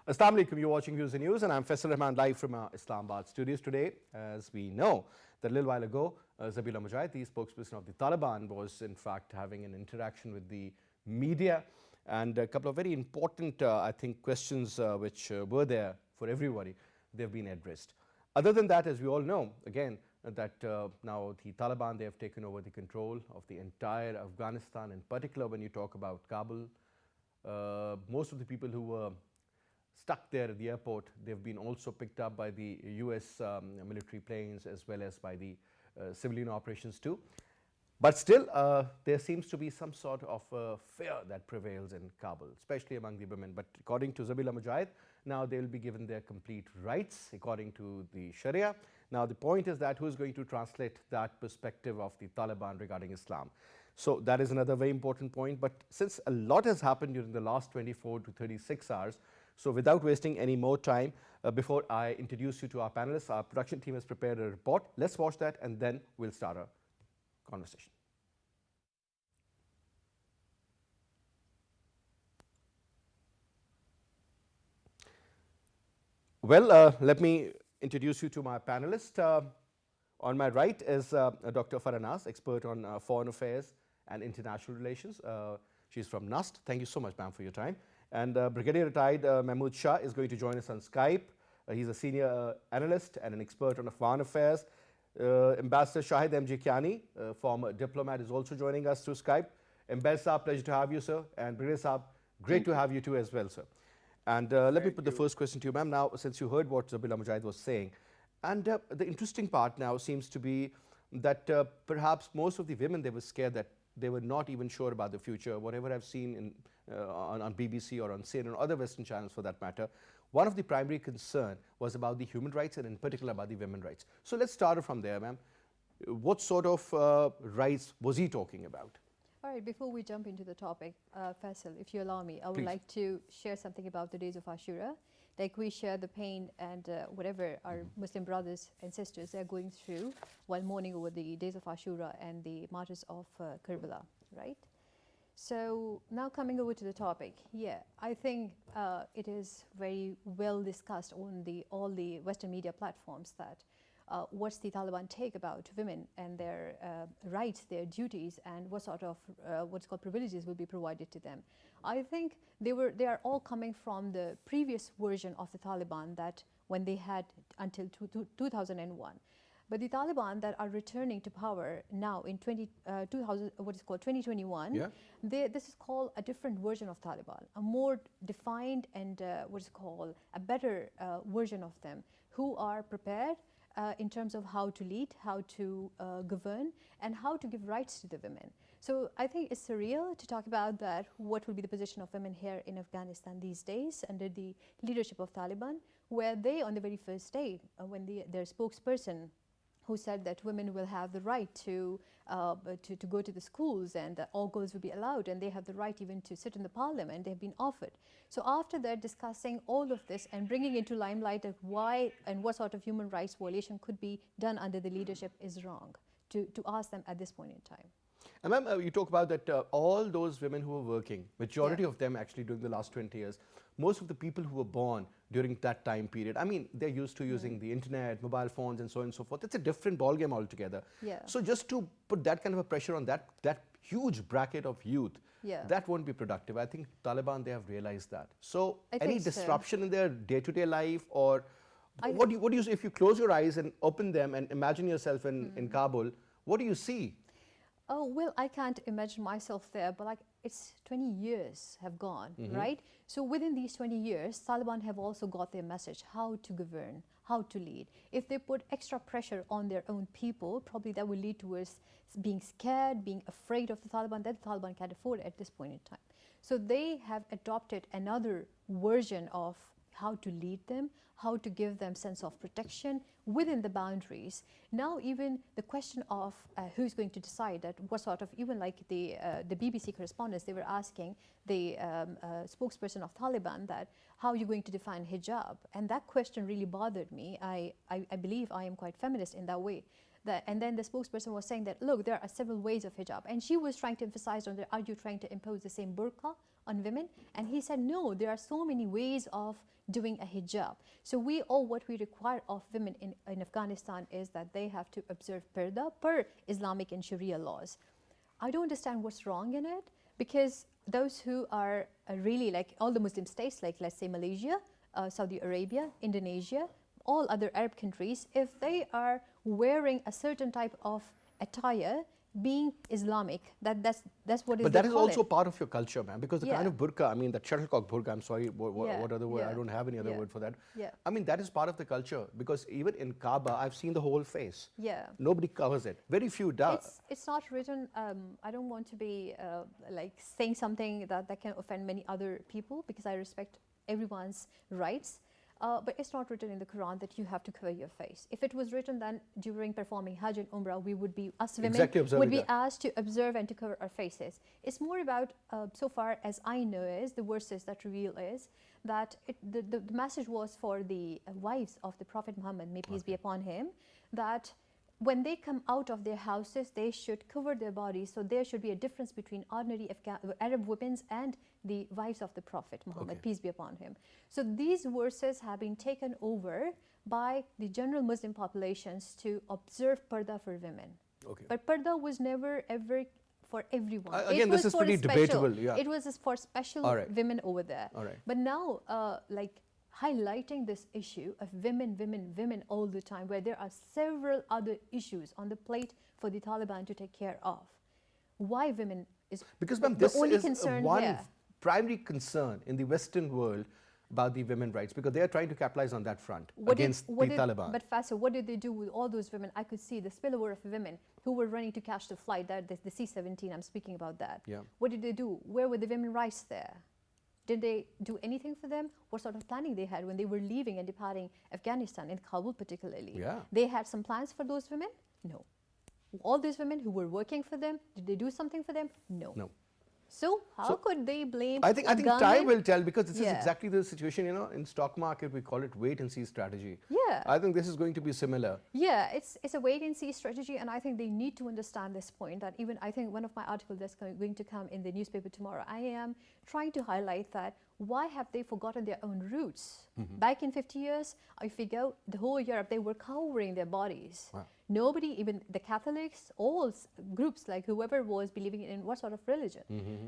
Assalamu alaikum, you're watching Views and News, and I'm Faisal Rehman live from our Islamabad studios today. As we know, that a little while ago, Zabila Mujahid, the spokesperson of the Taliban, was in fact having an interaction with the media, and a couple of very important, I think, questions which were there for everybody, they've been addressed. Other than that, as we all know, again, that now the Taliban, they have taken over the control of the entire Afghanistan. In particular, when you talk about Kabul, most of the people who were stuck there at the airport, they've been also picked up by the US military planes as well as by the civilian operations too. But still, there seems to be some sort of fear that prevails in Kabul, especially among the women. But according to Zabila Mujahid, now they will be given their complete rights according to the Sharia. Now the point is that who is going to translate that perspective of the Taliban regarding Islam? So that is another very important point. But since a lot has happened during the last 24 to 36 hours, so without wasting any more time, before I introduce you to our panelists, our production team has prepared a report. Let's watch that and then we'll start our conversation. Well, let me introduce you to my panelist. On my right is Dr. Farah, expert on foreign affairs and international relations. She's from NUST. Thank you so much, ma'am, for your time. And Brigadier retired Mahmood Shah is going to join us on Skype. He's a senior analyst and an expert on foreign affairs. Ambassador Shahid M.J. Kiani, former diplomat, is also joining us through Skype. Ambassador, pleasure to have you, sir. And Brigadier Saab, great to have you too as well, sir. And let me put the first question to you, ma'am. Now, since you heard what Zabila Mujahid was saying, and the interesting part now seems to be that perhaps most of the women, they were scared that they were not even sure about the future. Whatever I've seen in, on BBC or on CNN or other Western channels for that matter, one of the primary concern was about the human rights and in particular about the women's rights. So let's start from there, ma'am. What sort of rights was he talking about? All right, before we jump into the topic, Faisal, if you allow me, I would like to share something about the days of Ashura. Like we share the pain and whatever our Muslim brothers and sisters are going through while mourning over the days of Ashura and the martyrs of Karbala, right? So now coming over to the topic, yeah, I think it is very well discussed on all the Western media platforms that what's the Taliban take about women and their rights, their duties, and what sort of what's called privileges will be provided to them. I think they are all coming from the previous version of the Taliban that when they had until 2001. But the Taliban that are returning to power now in 2021, yeah, this is called a different version of Taliban, a more defined and what is called a better version of them, who are prepared in terms of how to lead, how to govern, and how to give rights to the women. So I think it's surreal to talk about that, what will be the position of women here in Afghanistan these days under the leadership of Taliban, where they, on the very first day, when their spokesperson who said that women will have the right to go to the schools and that all girls will be allowed and they have the right even to sit in the parliament, they have been offered. So after that, discussing all of this and bringing into limelight of why and what sort of human rights violation could be done under the leadership is wrong to ask them at this point in time. And ma'am, you talk about that all those women who were working, majority of them actually during the last 20 years, most of the people who were born during that time period, I mean, they're used to using the internet, mobile phones and so on and so forth. It's a different ballgame altogether. Yeah. So just to put that kind of a pressure on that huge bracket of youth, that won't be productive. I think Taliban, they have realized that. So any disruption in their day-to-day life, or what do you, if you close your eyes and open them and imagine yourself in Kabul, what do you see? Oh, well, I can't imagine myself there, but like it's 20 years have gone, right? So within these 20 years, Taliban have also got their message, how to govern, how to lead. If they put extra pressure on their own people, probably that will lead towards being scared, being afraid of the Taliban, that the Taliban can't afford at this point in time. So they have adopted another version of how to lead them, how to give them sense of protection within the boundaries. Now even the question of who's going to decide that, what sort of, even like the BBC correspondents, they were asking the spokesperson of Taliban that, how are you going to define hijab? And that question really bothered me. I believe I am quite feminist in that way. And then the spokesperson was saying that, look, there are several ways of hijab. And she was trying to emphasize on, are you trying to impose the same burqa on women? And he said, no, there are so many ways of doing a hijab. So what we require of women in Afghanistan is that they have to observe parda per Islamic and Sharia laws. I don't understand what's wrong in it, because those who are really like all the Muslim states, like let's say Malaysia, Saudi Arabia, Indonesia, all other Arab countries, if they are wearing a certain type of attire, being Islamic, that's what is. But that is also part of your culture, ma'am, because the kind of burqa, I mean, that shuttlecock burqa, I'm sorry, what other word? I don't have any other word for that. Yeah. I mean, that is part of the culture, because even in Kaaba, I've seen the whole face. Yeah. Nobody covers it. Very few do. It's not written, I don't want to be like saying something that can offend many other people, because I respect everyone's rights. But it's not written in the Quran that you have to cover your face. If it was written, then during performing Hajj and Umrah, we would be, us women, would be asked to observe and to cover our faces. It's more about, so far as I know, is the verses that reveal is that the message was for the wives of the Prophet Muhammad, may peace be upon him, that when they come out of their houses, they should cover their bodies. So there should be a difference between ordinary Arab women and the wives of the Prophet Muhammad, peace be upon him. So these verses have been taken over by the general Muslim populations to observe parda for women. But parda was never ever for everyone. Again, this is pretty debatable. Yeah. It was for special women over there. But now, like, highlighting this issue of women all the time, where there are several other issues on the plate for the Taliban to take care of. Why women is because, ma'am, this is one primary concern in the Western world about the women's rights, because they are trying to capitalize on that front against the Taliban. But Faisal, what did they do with all those women? I could see the spillover of women who were running to catch the flight, the C-17, I'm speaking about that. Yeah. What did they do? Where were the women's rights there? Did they do anything for them? What sort of planning they had when they were leaving and departing Afghanistan, in Kabul particularly? Yeah. They had some plans for those women? No. All these women who were working for them, did they do something for them? No. No. So how could they blame? I think time will tell, because this is exactly the situation, you know, in stock market we call it wait and see strategy. Yeah. I think this is going to be similar. Yeah, it's a wait and see strategy, and I think they need to understand this point, that even I think one of my articles that's going to come in the newspaper tomorrow, I am trying to highlight that why have they forgotten their own roots? Back in 50 years, if we go the whole Europe, they were covering their bodies. Wow. Nobody, even the Catholics, all groups, like whoever was believing in what sort of religion,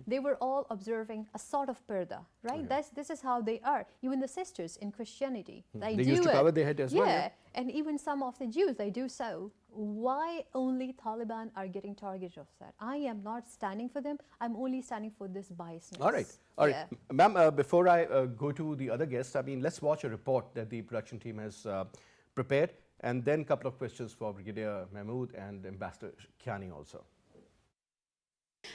they were all observing a sort of parda, right? This is how they are. Even the sisters in Christianity, they do used to cover their head as well. Yeah, and even some of the Jews, they do so. Why only Taliban are getting targeted of that? I am not standing for them. I'm only standing for this biasness. All right. Ma'am, before I go to the other guests, I mean, let's watch a report that the production team has prepared, and then a couple of questions for Brigadier Mahmood and Ambassador Kiani also.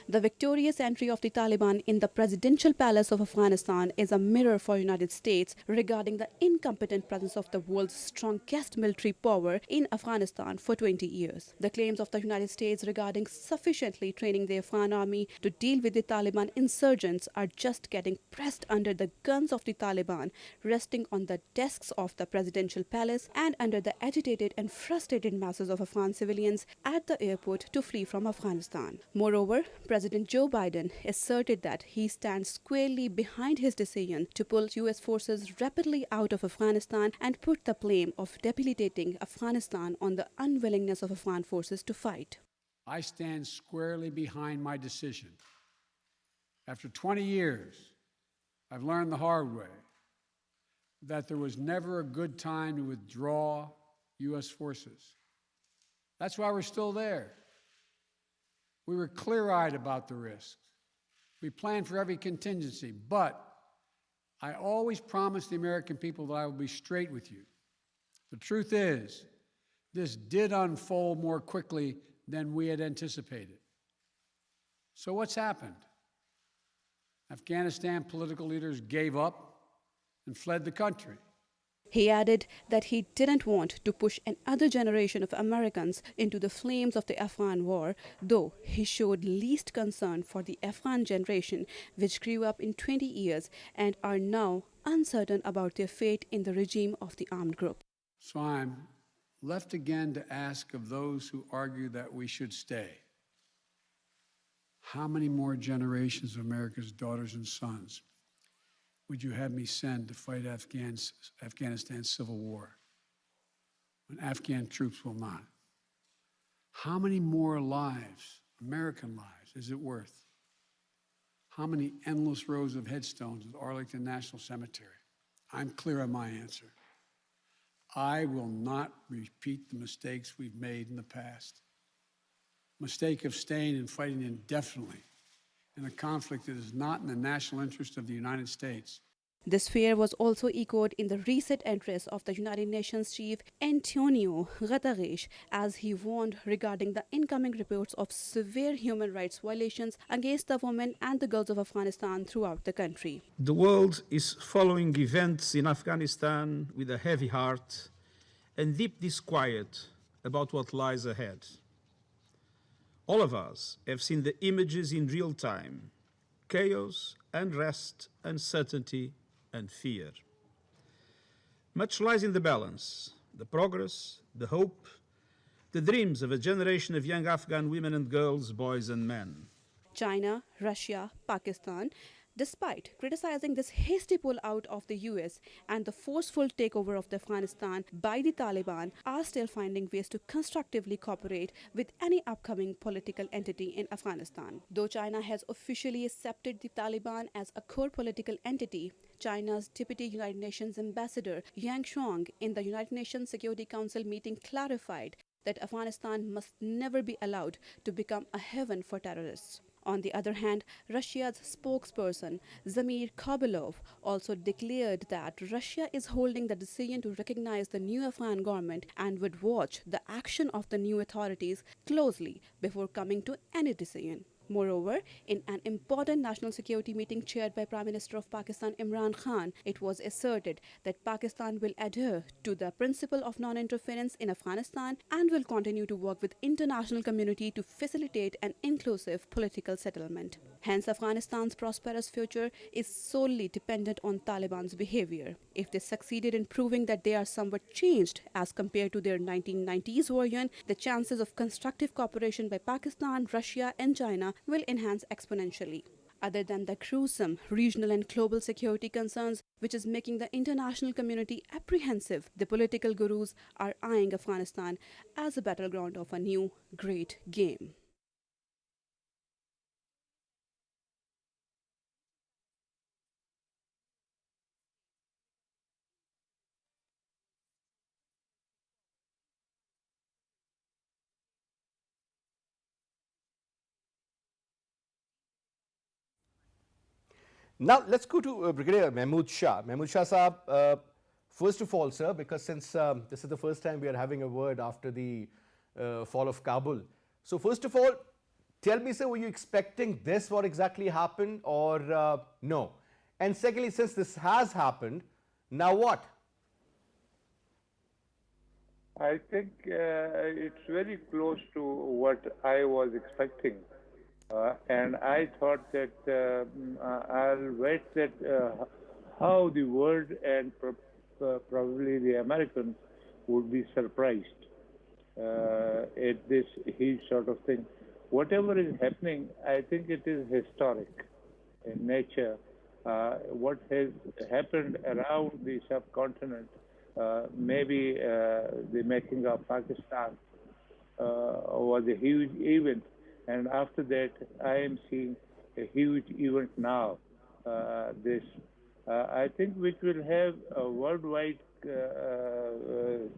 The victorious entry of the Taliban in the presidential palace of Afghanistan is a mirror for United States regarding the incompetent presence of the world's strongest military power in Afghanistan for 20 years. The claims of the United States regarding sufficiently training the Afghan army to deal with the Taliban insurgents are just getting pressed under the guns of the Taliban, resting on the desks of the presidential palace and under the agitated and frustrated masses of Afghan civilians at the airport to flee from Afghanistan. Moreover, President Joe Biden asserted that he stands squarely behind his decision to pull U.S. forces rapidly out of Afghanistan and put the blame of debilitating Afghanistan on the unwillingness of Afghan forces to fight. I stand squarely behind my decision. After 20 years, I've learned the hard way that there was never a good time to withdraw U.S. forces. That's why we're still there. We were clear-eyed about the risks. We planned for every contingency, but I always promised the American people that I will be straight with you. The truth is, this did unfold more quickly than we had anticipated. So what's happened? Afghanistan political leaders gave up and fled the country. He added that he didn't want to push another generation of Americans into the flames of the Afghan war, though he showed least concern for the Afghan generation, which grew up in 20 years and are now uncertain about their fate in the regime of the armed group. So I'm left again to ask of those who argue that we should stay, How many more generations of America's daughters and sons would you have me send to fight Afghanistan's civil war when Afghan troops will not? How many more lives, American lives, is it worth? How many endless rows of headstones at Arlington National Cemetery? I'm clear on my answer. I will not repeat the mistakes we've made in the past. Mistake of staying and fighting indefinitely in a conflict that is not in the national interest of the United States. This fear was also echoed in the recent address of the United Nations chief Antonio Guterres as he warned regarding the incoming reports of severe human rights violations against the women and the girls of Afghanistan throughout the country. The world is following events in Afghanistan with a heavy heart and deep disquiet about what lies ahead. All of us have seen the images in real time: chaos, unrest, uncertainty, and fear. Much lies in the balance: the progress, the hope, the dreams of a generation of young Afghan women and girls, boys and men. China, Russia, Pakistan, despite criticizing this hasty pull-out of the US and the forceful takeover of Afghanistan by the Taliban, are still finding ways to constructively cooperate with any upcoming political entity in Afghanistan. Though China has officially accepted the Taliban as a core political entity, China's Deputy United Nations Ambassador Yang Shuang in the United Nations Security Council meeting clarified that Afghanistan must never be allowed to become a haven for terrorists. On the other hand, Russia's spokesperson, Zamir Kabylov, also declared that Russia is holding the decision to recognize the new Afghan government and would watch the action of the new authorities closely before coming to any decision. Moreover, in an important national security meeting chaired by Prime Minister of Pakistan Imran Khan, it was asserted that Pakistan will adhere to the principle of non-interference in Afghanistan and will continue to work with international community to facilitate an inclusive political settlement. Hence, Afghanistan's prosperous future is solely dependent on Taliban's behavior. If they succeeded in proving that they are somewhat changed as compared to their 1990s version, the chances of constructive cooperation by Pakistan, Russia, and China will enhance exponentially. Other than the gruesome regional and global security concerns, which is making the international community apprehensive, the political gurus are eyeing Afghanistan as a battleground of a new great game. Now, let's go to Brigadier Mahmood Shah. Mahmood Shah Saab, first of all, sir, because since this is the first time we are having a word after the fall of Kabul. So, first of all, tell me, sir, were you expecting this, what exactly happened, or no? And secondly, since this has happened, now what? I think it's very close to what I was expecting. And I thought that I'll wait that how the world and probably the Americans would be surprised at this huge sort of thing. Whatever is happening, I think it is historic in nature. What has happened around the subcontinent, maybe the making of Pakistan was a huge event. And after that, I am seeing a huge event now. I think which will have worldwide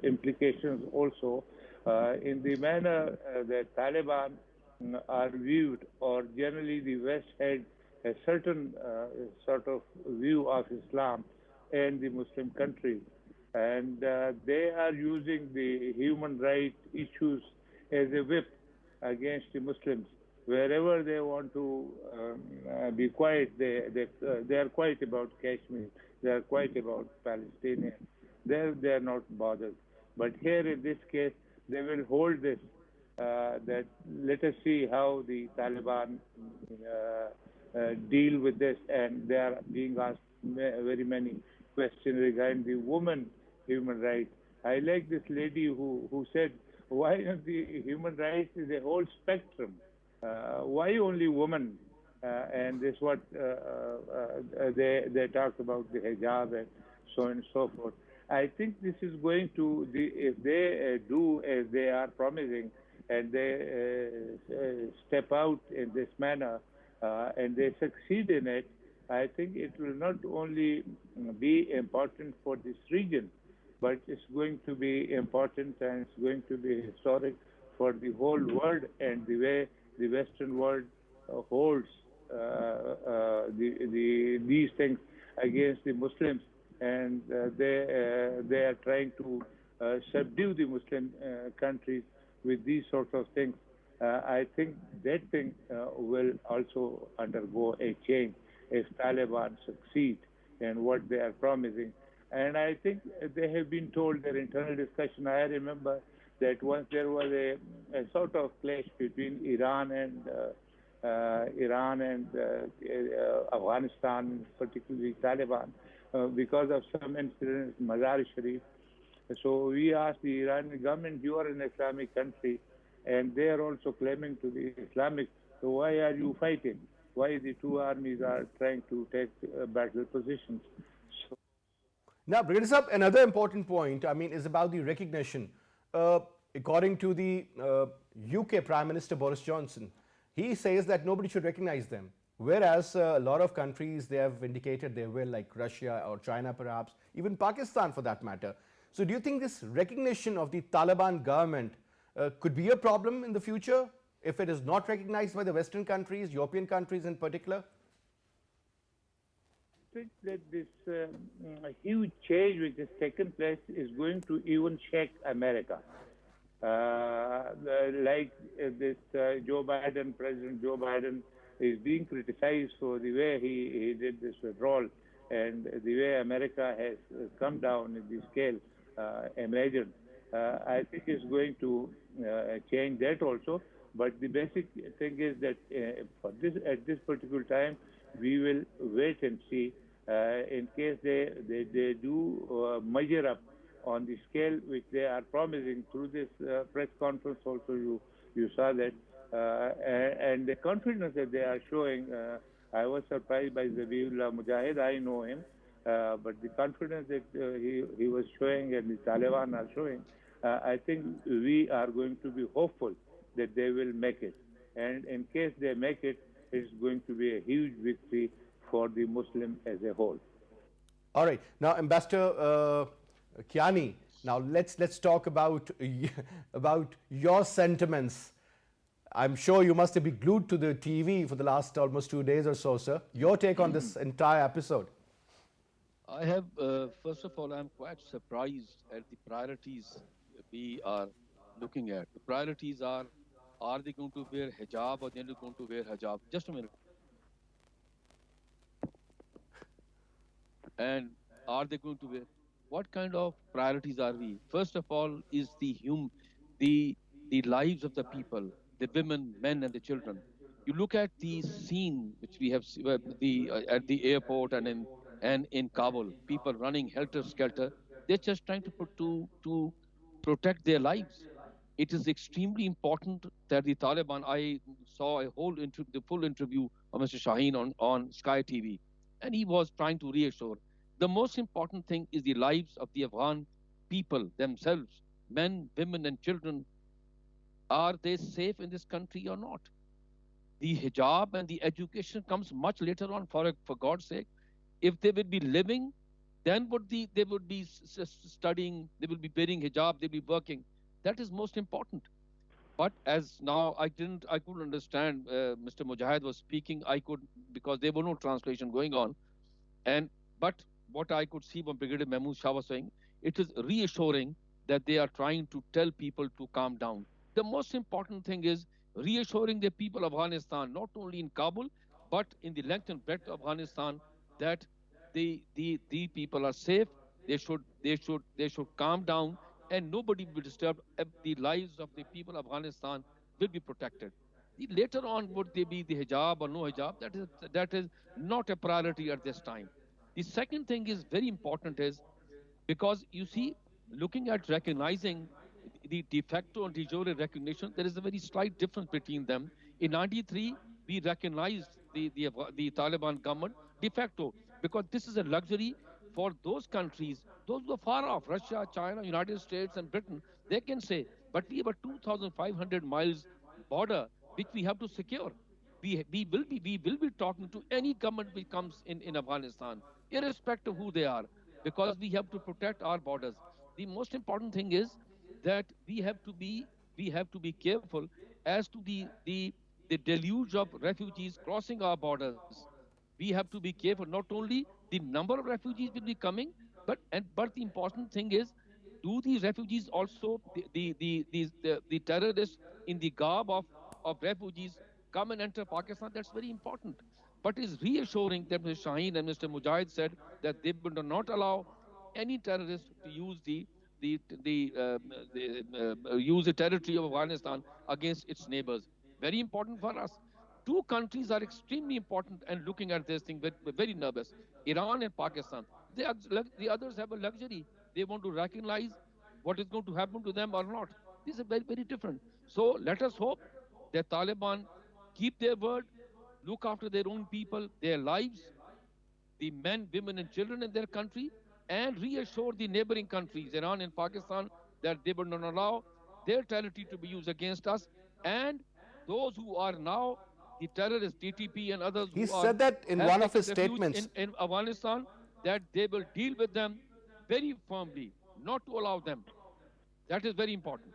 implications also in the manner that Taliban are viewed, or generally the West had a certain sort of view of Islam and the Muslim countries. And they are using the human rights issues as a whip against the Muslims. Wherever they want to be quiet, they are quiet about Kashmir. They are quiet about Palestinians. They are not bothered. But here in this case, they will hold this. That let us see how the Taliban deal with this, and they are being asked very many questions regarding the women human rights. I like this lady who said, why not the human rights is a whole spectrum? Why only women? And this what they talk about the hijab and so on and so forth. I think this is going to if they do as they are promising and they step out in this manner and they succeed in it, I think it will not only be important for this region, but it's going to be important and it's going to be historic for the whole world and the way the Western world holds these things against the Muslims, and they are trying to subdue the Muslim countries with these sorts of things. I think that thing will also undergo a change if Taliban succeed in what they are promising. And I think they have been told their internal discussion. I remember that once there was a sort of clash between Iran and Afghanistan, particularly Taliban, because of some incidents in Mazar Sharif. So we asked the Iranian government, you are an Islamic country, and they are also claiming to be Islamic. So why are you fighting? Why the two armies are trying to take battle positions? So now, Brigadier Sahab, another important point, I mean, is about the recognition. According to the UK Prime Minister Boris Johnson, he says that nobody should recognize them. Whereas a lot of countries, they have indicated they will, like Russia or China perhaps, even Pakistan for that matter. So do you think this recognition of the Taliban government could be a problem in the future if it is not recognized by the Western countries, European countries in particular? I think that this huge change which has taken place is going to even shake America. Like this President Joe Biden is being criticized for the way he did this withdrawal and the way America has come down in the scale imagined. I think it's going to change that also. But the basic thing is that at this particular time, we will wait and see in case they do measure up on the scale which they are promising through this press conference. Also, you saw that, and the confidence that they are showing. I was surprised by Zabiullah Mujahid. I know him, but the confidence that he was showing and the Taliban are showing, I think we are going to be hopeful that they will make it. And in case they make it, it's going to be a huge victory for the Muslim as a whole. All right. Now, Ambassador Kiani, now let's talk about your sentiments. I'm sure you must have been glued to the TV for the last almost 2 days or so, sir. Your take on this entire episode? I have, first of all, I'm quite surprised at the priorities we are looking at. The priorities are they going to wear hijab or they're not going to wear hijab? Just a minute. And are they going to wear? What kind of priorities are we? First of all, is the lives of the people, the women, men, and the children. You look at the scene which we have at the airport and in Kabul, people running helter skelter. They're just trying to protect their lives. It is extremely important that the Taliban. I saw the full interview of Mr. Shahid on Sky TV, and he was trying to reassure. The most important thing is the lives of the Afghan people themselves, men, women, and children. Are they safe in this country or not? The hijab and the education comes much later on, for God's sake. If they would be living, then they would be studying, they will be wearing hijab, they'll be working. That is most important. But as now, I couldn't understand. Mr. Mujahid was speaking. Because there was no translation going on. But what I could see when Brigadier Mahmood Shah was saying, it is reassuring that they are trying to tell people to calm down. The most important thing is reassuring the people of Afghanistan, not only in Kabul, but in the length and breadth of Afghanistan, that the people are safe. They should calm down, and nobody will be disturbed. The lives of the people of Afghanistan will be protected. Later on, would they be the hijab or no hijab? That is not a priority at this time. The second thing is very important is because you see, looking at recognizing the de facto and de jure recognition, there is a very slight difference between them. In 93, we recognized the Taliban government de facto, because this is a luxury for those countries, those who are far off, Russia, China, United States, and Britain. They can say, but we have a 2,500 miles border which we have to secure. We will be talking to any government which comes in Afghanistan, irrespective of who they are, because we have to protect our borders. The most important thing is that we have to be careful as to the deluge of refugees crossing our borders. We have to be careful. Not only the number of refugees will be coming, but the important thing is, do these refugees also, the terrorists in the garb of refugees, come and enter Pakistan? That's very important. But it's reassuring that Mr. Shaheen and Mr. Mujahid said that they will not allow any terrorist to use use the territory of Afghanistan against its neighbors. Very important for us. Two countries are extremely important, and looking at this thing, very nervous. Iran and Pakistan. The others have a luxury. They want to recognize what is going to happen to them or not. This is very, very different. So let us hope that Taliban keep their word, look after their own people, their lives, the men, women, and children in their country, and reassure the neighboring countries, Iran and Pakistan, that they will not allow their territory to be used against us. And those who are now the terrorists, TTP and others, He who said that in one of his taken refuge statements. in Afghanistan, that they will deal with them very firmly, not to allow them. That is very important.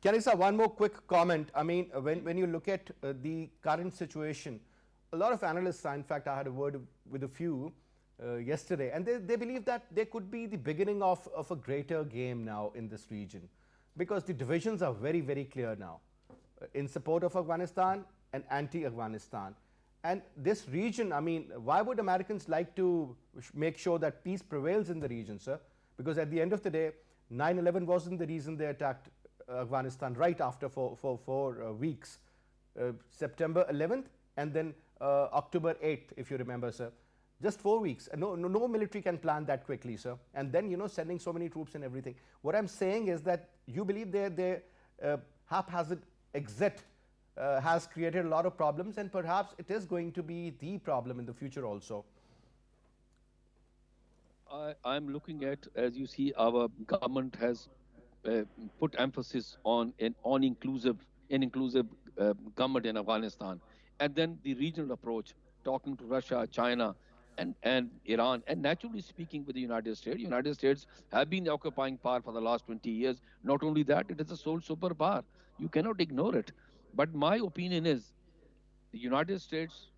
Kiani sir, one more quick comment. I mean, when you look at the current situation, a lot of analysts, in fact, I had a word with a few yesterday, and they believe that there could be the beginning of a greater game now in this region, because the divisions are very, very clear now in support of Afghanistan and anti-Afghanistan. And this region, I mean, why would Americans like to make sure that peace prevails in the region, sir? Because at the end of the day, 9/11 wasn't the reason they attacked Afghanistan right after for 4 weeks. September 11th and then October 8th, if you remember, sir. Just 4 weeks. No military can plan that quickly, sir. And then, sending so many troops and everything. What I'm saying is that you believe their haphazard exit has created a lot of problems, and perhaps it is going to be the problem in the future also. I'm looking at, as you see, our government has put emphasis on an inclusive government in Afghanistan, and then the regional approach, talking to Russia, China, and Iran, and naturally speaking with the United States. United States have been the occupying power for the last 20 years. Not only that, it is a sole superpower. You cannot ignore it. But my opinion is the United States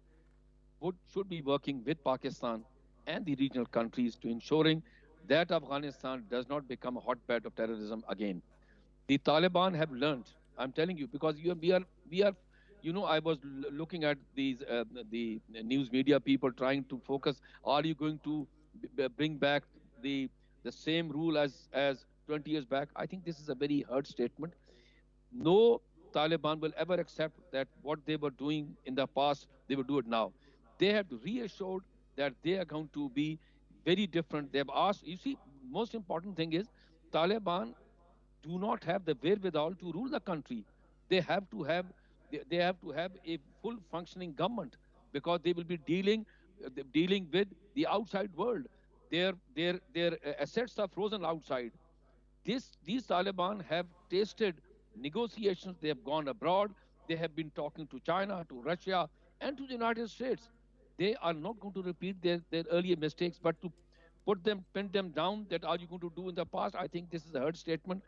should be working with Pakistan and the regional countries to ensuring that Afghanistan does not become a hotbed of terrorism again. The Taliban have learned, I'm telling you, because we are, I was looking at these the news media people trying to focus. Are you going to bring back the same rule as 20 years back? I think this is a very hard statement. No Taliban will ever accept that what they were doing in the past, they will do it now. They have reassured that they are going to be very different. They have asked, you see, most important thing is Taliban do not have the wherewithal to rule the country. They have to have a full functioning government, because they will be dealing with the outside world. Their assets are frozen outside. These Taliban have tasted negotiations. They have gone abroad. They have been talking to China, to Russia, and to the United States. They are not going to repeat their earlier mistakes, but to pin them down, that are you going to do in the past? I think this is a hard statement.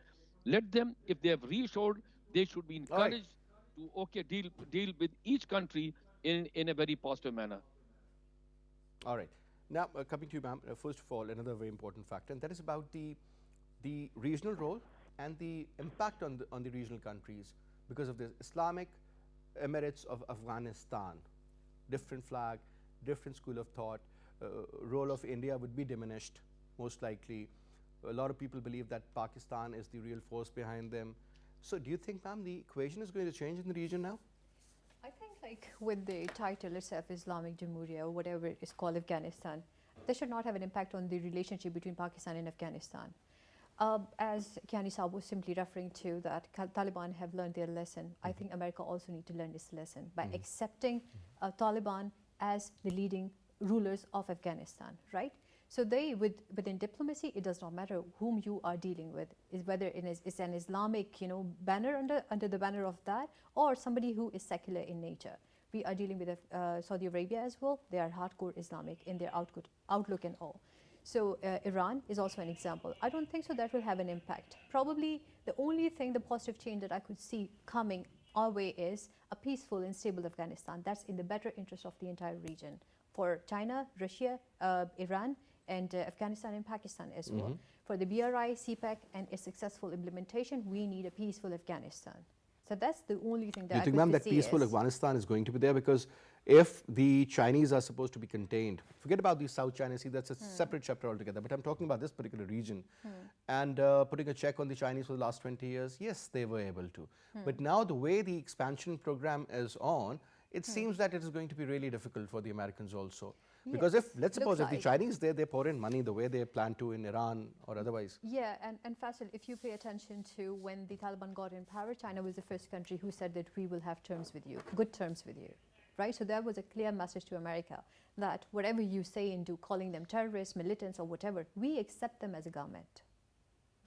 Let them, if they have reassured, they should be encouraged to deal with each country in a very positive manner. All right. Now, coming to you, ma'am, first of all, another very important factor, and that is about the regional role and the impact on the regional countries because of the Islamic Emirates of Afghanistan. Different flag, different school of thought. Role of India would be diminished, most likely. A lot of people believe that Pakistan is the real force behind them. So do you think, ma'am, the equation is going to change in the region now? I think, like, with the title itself, Islamic Jamhuriya, or whatever it is called, Afghanistan, this should not have an impact on the relationship between Pakistan and Afghanistan. As Kiani Saab was simply referring to that Taliban have learned their lesson, I think America also need to learn this lesson by accepting Taliban as the leading rulers of Afghanistan, right? So they, within diplomacy, it does not matter whom you are dealing with, is whether it's an Islamic, banner under the banner of that, or somebody who is secular in nature. We are dealing with Saudi Arabia as well. They are hardcore Islamic in their outlook and all. So Iran is also an example. I don't think so that will have an impact. Probably the only thing, the positive change that I could see coming our way is a peaceful and stable Afghanistan. That's in the better interest of the entire region for China, Russia, Iran, and Afghanistan and Pakistan as well. For the BRI, CPEC, and its successful implementation, we need a peaceful Afghanistan. So that's the only thing that I could see. Do you think, ma'am, that peaceful Afghanistan is going to be there? Because if the Chinese are supposed to be contained, forget about the South China Sea, that's a separate chapter altogether, but I'm talking about this particular region. And putting a check on the Chinese for the last 20 years, yes, they were able to. But now the way the expansion program is on, it seems that it is going to be really difficult for the Americans also. Because if, let's suppose, if the Chinese there, they pour in money the way they plan to in Iran or otherwise. Yeah, and Faisal, if you pay attention to when the Taliban got in power, China was the first country who said that we will have terms with you, good terms with you, right? So that was a clear message to America that whatever you say and do, calling them terrorists, militants or whatever, we accept them as a government,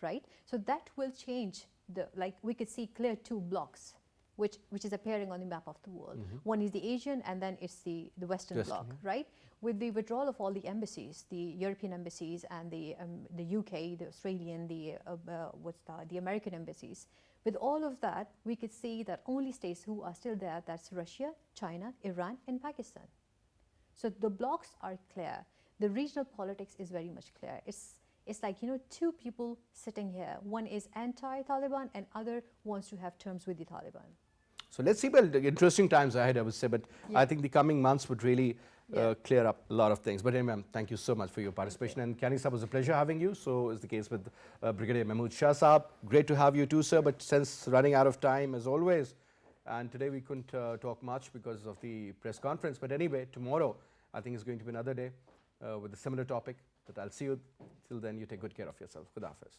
right? So that will change, we could see clear two blocks, which is appearing on the map of the world. One is the Asian and then it's the Western bloc, right? With the withdrawal of all the embassies, the European embassies and the UK, the Australian, the American embassies, with all of that, we could see that only states who are still there, that's Russia, China, Iran, and Pakistan. So the blocks are clear. The regional politics is very much clear. It's like, two people sitting here. One is anti-Taliban and other wants to have terms with the Taliban. So let's see, well, interesting times ahead, I would say, but I think the coming months would really clear up a lot of things. But anyway, ma'am, thank you so much for your participation. And Kiani Saab, was a pleasure having you. So is the case with Brigadier Mahmood Shah Saab. Great to have you too, sir, but since running out of time as always, and today we couldn't talk much because of the press conference. But anyway, tomorrow I think is going to be another day with a similar topic. But I'll see you. Till then, you take good care of yourself. Khuda Hafiz.